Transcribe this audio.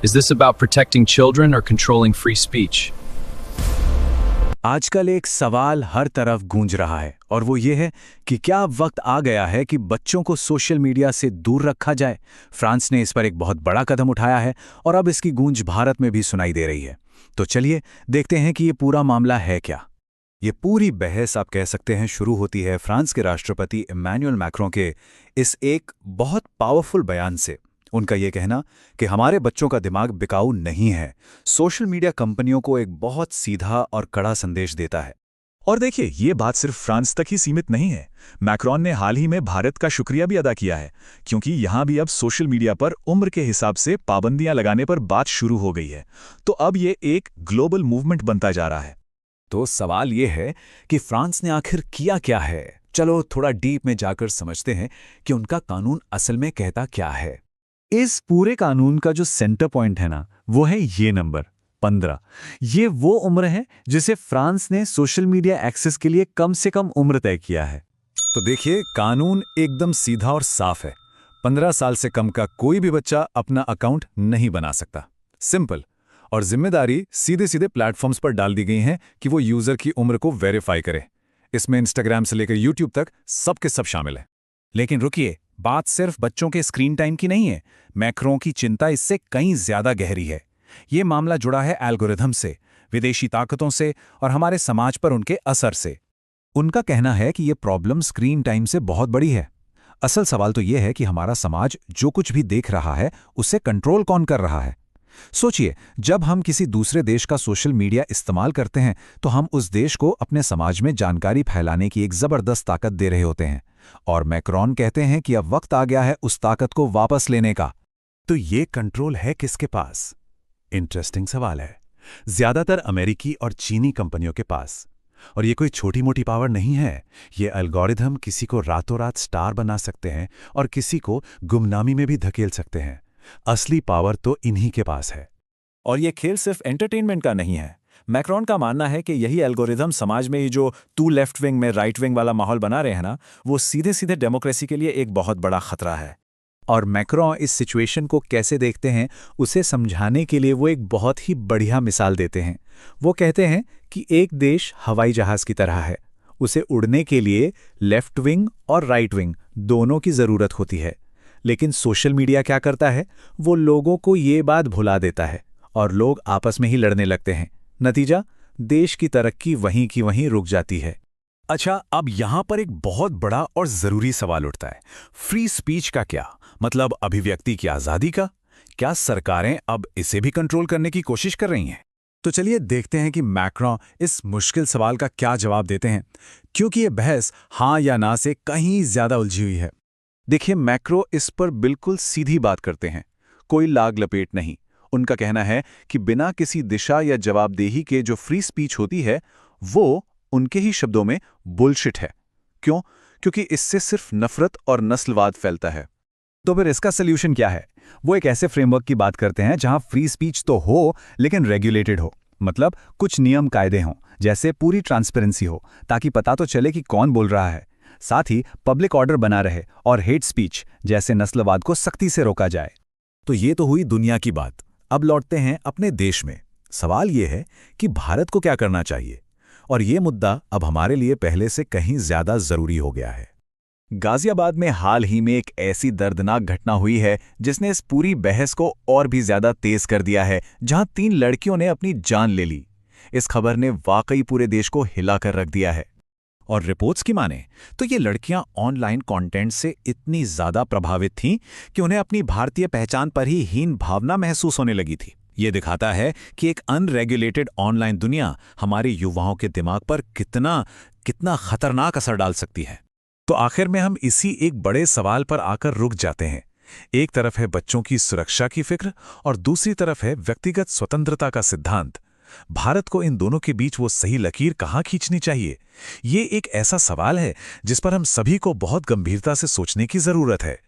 Is this about protecting children or controlling free speech? आजकल एक सवाल हर तरफ गूंज रहा है और वो ये है कि क्या अब वक्त आ गया है कि बच्चों को सोशल मीडिया से दूर रखा जाए। फ्रांस ने इस पर एक बहुत बड़ा कदम उठाया है और अब इसकी गूंज भारत में भी सुनाई दे रही है। तो चलिए देखते हैं कि ये पूरा मामला है क्या। ये पूरी बहस आप कह सकते हैं शुरू होती है फ्रांस के राष्ट्रपति इमैनुअल मैक्रों के इस एक बहुत पावरफुल बयान से। उनका ये कहना कि हमारे बच्चों का दिमाग बिकाऊ नहीं है, सोशल मीडिया कंपनियों को एक बहुत सीधा और कड़ा संदेश देता है। और देखिए, ये बात सिर्फ फ्रांस तक ही सीमित नहीं है। मैक्रोन ने हाल ही में भारत का शुक्रिया भी अदा किया है, क्योंकि यहां भी अब सोशल मीडिया पर उम्र के हिसाब से पाबंदियां लगाने पर बात शुरू हो गई है। तो अब ये एक ग्लोबल मूवमेंट बनता जा रहा है। तो सवाल ये है कि फ्रांस ने आखिर किया क्या है। चलो थोड़ा डीप में जाकर समझते हैं कि उनका कानून असल में कहता क्या है। इस पूरे कानून का जो सेंटर पॉइंट है ना, वो है ये नंबर 15। ये वो उम्र है जिसे फ्रांस ने सोशल मीडिया एक्सेस के लिए कम से कम उम्र तय किया है। तो देखिए, कानून एकदम सीधा और साफ है। 15 साल से कम का कोई भी बच्चा अपना अकाउंट नहीं बना सकता। सिंपल। और जिम्मेदारी सीधे सीधे प्लेटफॉर्म्स पर डाल दी गई है कि वो यूजर की उम्र को वेरीफाई करे। इसमें इंस्टाग्राम से लेकर यूट्यूब तक सब के सब शामिल है। लेकिन रुकिए, बात सिर्फ बच्चों के स्क्रीन टाइम की नहीं है। मैक्रों की चिंता इससे कहीं ज्यादा गहरी है। ये मामला जुड़ा है एल्गोरिथम से, विदेशी ताकतों से और हमारे समाज पर उनके असर से। उनका कहना है कि ये प्रॉब्लम स्क्रीन टाइम से बहुत बड़ी है। असल सवाल तो ये है कि हमारा समाज जो कुछ भी देख रहा है उसे कंट्रोल कौन कर रहा है। सोचिए, जब हम किसी दूसरे देश का सोशल मीडिया इस्तेमाल करते हैं तो हम उस देश को अपने समाज में जानकारी फैलाने की एक जबरदस्त ताकत दे रहे होते हैं। और मैक्रोन कहते हैं कि अब वक्त आ गया है उस ताकत को वापस लेने का। तो ये कंट्रोल है किसके पास? इंटरेस्टिंग सवाल है। ज्यादातर अमेरिकी और चीनी कंपनियों के पास। और ये कोई छोटी मोटी पावर नहीं है। ये एल्गोरिथम किसी को रातों रात स्टार बना सकते हैं और किसी को गुमनामी में भी धकेल सकते हैं। असली पावर तो इन्हीं के पास है। और ये खेल सिर्फ एंटरटेनमेंट का नहीं है। मैक्रोन का मानना है कि यही एल्गोरिथम समाज में ये जो तू लेफ्ट विंग में राइट विंग वाला माहौल बना रहे हैं ना, वो सीधे सीधे डेमोक्रेसी के लिए एक बहुत बड़ा खतरा है। और मैक्रोन इस सिचुएशन को कैसे देखते हैं उसे समझाने के लिए वो एक बहुत ही बढ़िया मिसाल देते हैं। वो कहते हैं कि एक देश हवाई जहाज की तरह है। उसे उड़ने के लिए लेफ्ट विंग और राइट विंग दोनों की जरूरत होती है। लेकिन सोशल मीडिया क्या करता है, वो लोगों को ये बात भुला देता है और लोग आपस में ही लड़ने लगते हैं। नतीजा, देश की तरक्की वहीं की वहीं रुक जाती है। अच्छा, अब यहां पर एक बहुत बड़ा और जरूरी सवाल उठता है। फ्री स्पीच का क्या मतलब? अभिव्यक्ति की आजादी का? क्या सरकारें अब इसे भी कंट्रोल करने की कोशिश कर रही हैं? तो चलिए देखते हैं कि मैक्रोन इस मुश्किल सवाल का क्या जवाब देते हैं, क्योंकि यह बहस हां या ना से कहीं ज्यादा उलझी हुई है। देखिए, मैक्रो इस पर बिल्कुल सीधी बात करते हैं, कोई लाग लपेट नहीं। उनका कहना है कि बिना किसी दिशा या जवाबदेही के जो फ्री स्पीच होती है वो उनके ही शब्दों में बुलशिट है। क्यों? क्योंकि इससे सिर्फ नफरत और नस्लवाद फैलता है। तो फिर इसका सल्यूशन क्या है? वो एक ऐसे फ्रेमवर्क की बात करते हैं जहां फ्री स्पीच तो हो लेकिन रेगुलेटेड हो। मतलब कुछ नियम कायदे हों, जैसे पूरी ट्रांसपेरेंसी हो ताकि पता तो चले कि कौन बोल रहा है। साथ ही पब्लिक ऑर्डर बना रहे और हेट स्पीच जैसे नस्लवाद को सख्ती से रोका जाए। तो ये तो हुई दुनिया की बात। अब लौटते हैं अपने देश में। सवाल ये है कि भारत को क्या करना चाहिए। और ये मुद्दा अब हमारे लिए पहले से कहीं ज्यादा जरूरी हो गया है। गाजियाबाद में हाल ही में एक ऐसी दर्दनाक घटना हुई है जिसने इस पूरी बहस को और भी ज्यादा तेज कर दिया है, जहां 3 लड़कियों ने अपनी जान ले ली। इस खबर ने वाकई पूरे देश को हिलाकर रख दिया है। और रिपोर्ट्स की माने तो ये लड़कियां ऑनलाइन कंटेंट से इतनी ज्यादा प्रभावित थीं कि उन्हें अपनी भारतीय पहचान पर ही हीन भावना महसूस होने लगी थी। ये दिखाता है कि एक अनरेगुलेटेड ऑनलाइन दुनिया हमारे युवाओं के दिमाग पर कितना खतरनाक असर डाल सकती है। तो आखिर में हम इसी एक बड़े सवाल पर आकर रुक जाते हैं। एक तरफ है बच्चों की सुरक्षा की फिक्र और दूसरी तरफ है व्यक्तिगत स्वतंत्रता का सिद्धांत। भारत को इन दोनों के बीच वो सही लकीर कहाँ खींचनी चाहिए? ये एक ऐसा सवाल है जिस पर हम सभी को बहुत गंभीरता से सोचने की जरूरत है।